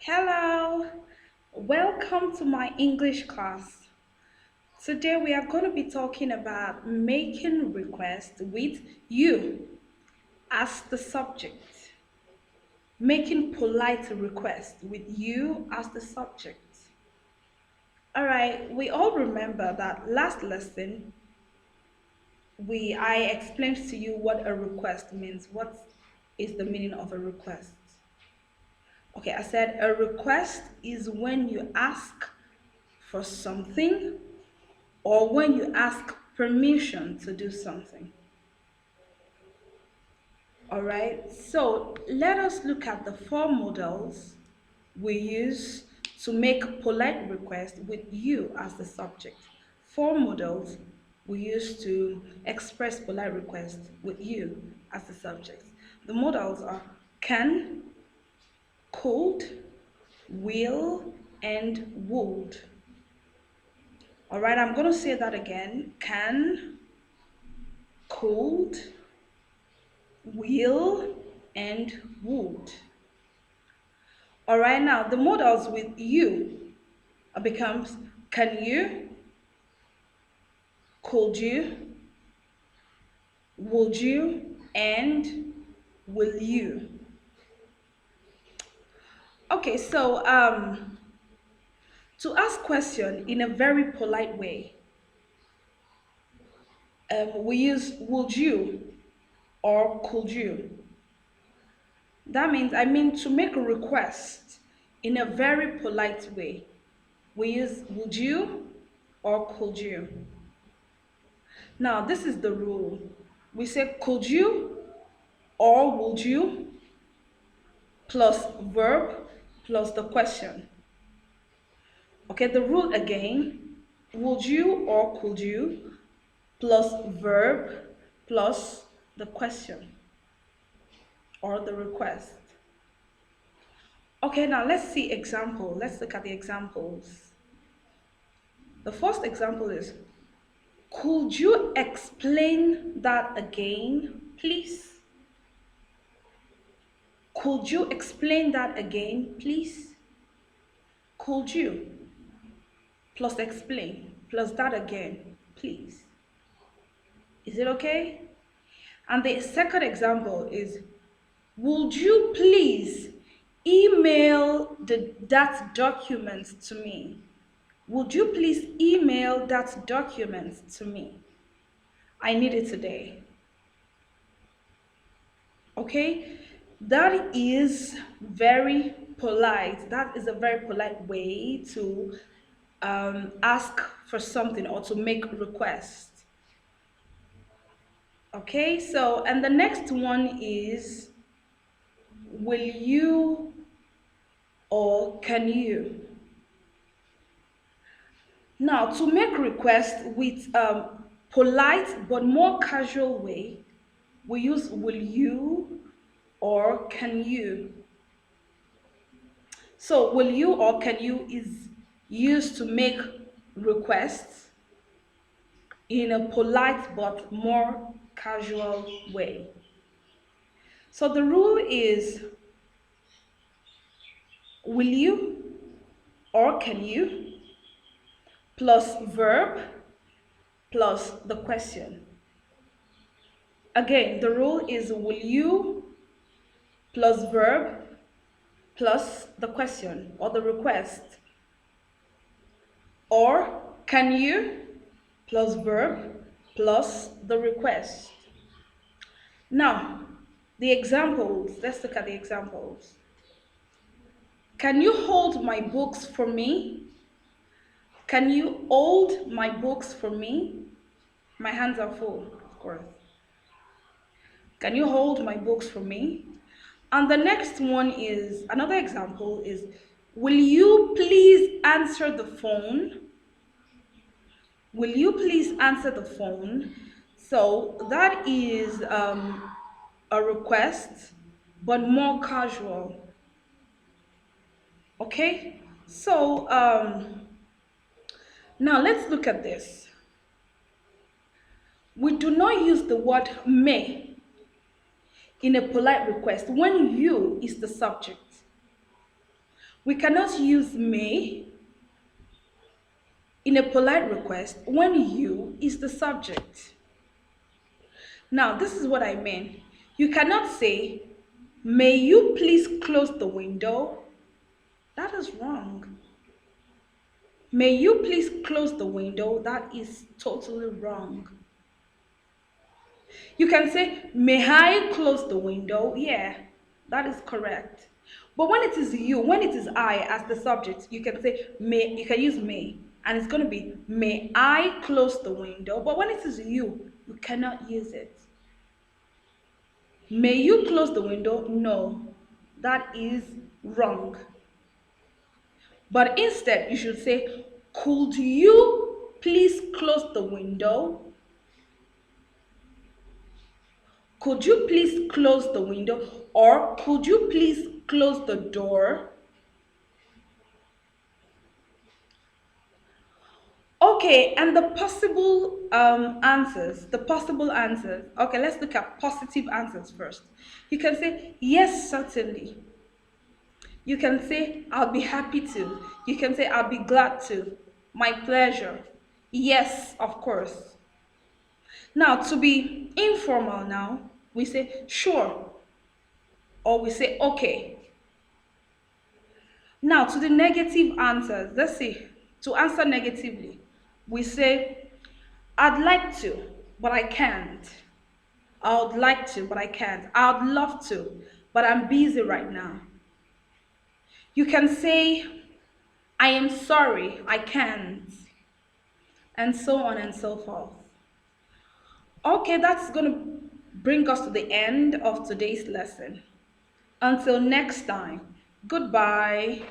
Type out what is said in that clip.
Hello, welcome to my English class. Today we are going to be talking about making requests with you as the subject. Making polite requests with you as the subject. All right, we all remember that last lesson I explained to you what a request means. What is the meaning of a request? Okay, I said a request is when you ask for something or when you ask permission to do something. All right, so let us look at the four models we use to make polite requests with you as the subject. Four models we use to express polite requests with you as the subject. The models are can, could, will, and would. All right, I'm going to say that again. Can, could, will, and would. All right, now the modals with you becomes can you, could you, would you, and will you. Okay, so to ask question in a very polite way, we use would you or could you. That means, to make a request in a very polite way, we use would you or could you. Now, this is the rule. We say could you or would you plus verb plus the question. Okay, the rule again, would you or could you plus verb plus the question or the request. Okay, now let's see example. Let's look at the examples. The first example is, could you explain that again, please? Could you explain that again, please? Could you plus explain plus that again, please? Is it okay? And the second example is, would you please email that document to me? Would you please email that document to me? I need it today. Okay, that is very polite. That is a very polite way to ask for something or to make requests. Okay, so and the next one is, will you or can you. Now, to make requests with polite but more casual way, we use will you or can you. So, will you or can you is used to make requests in a polite but more casual way. So, the rule is will you or can you plus verb plus the question. Again, the rule is will you plus verb plus the question or the request, or can you plus verb plus the request. Now, the examples, let's look at the examples. Can you hold my books for me? Can you hold my books for me? My hands are full, of course. Can you hold my books for me? And the next one is another example is, will you please answer the phone? Will you please answer the phone? So that is a request, but more casual. Okay? So now let's look at this. We do not use the word may in a polite request when you is the subject. We cannot use may in a polite request when you is the subject. Now, this is what I mean. You cannot say, may you please close the window? That is wrong. May you please close the window? That is totally wrong. You can say, may I close the window? Yeah, that is correct. But when it is you, when it is I as the subject, you can say may, you can use may, and it's going to be may I close the window. But when it is you cannot use it. May you close the window? No, that is wrong. But instead, you should say, could you please close the window? Could you please close the window? Or could you please close the door? Okay, and the possible answers, the possible answers. Okay, let's look at positive answers first. You can say, yes, certainly. You can say, I'll be happy to. You can say, I'll be glad to. My pleasure. Yes, of course. Now, to be informal now, we say, sure, or we say, okay. Now, to the negative answers, let's see. To answer negatively, we say, I'd like to, but I can't. I would like to, but I can't. I'd love to, but I'm busy right now. You can say, I am sorry, I can't, and so on and so forth. Okay, that's going to bring us to the end of today's lesson. Until next time, goodbye.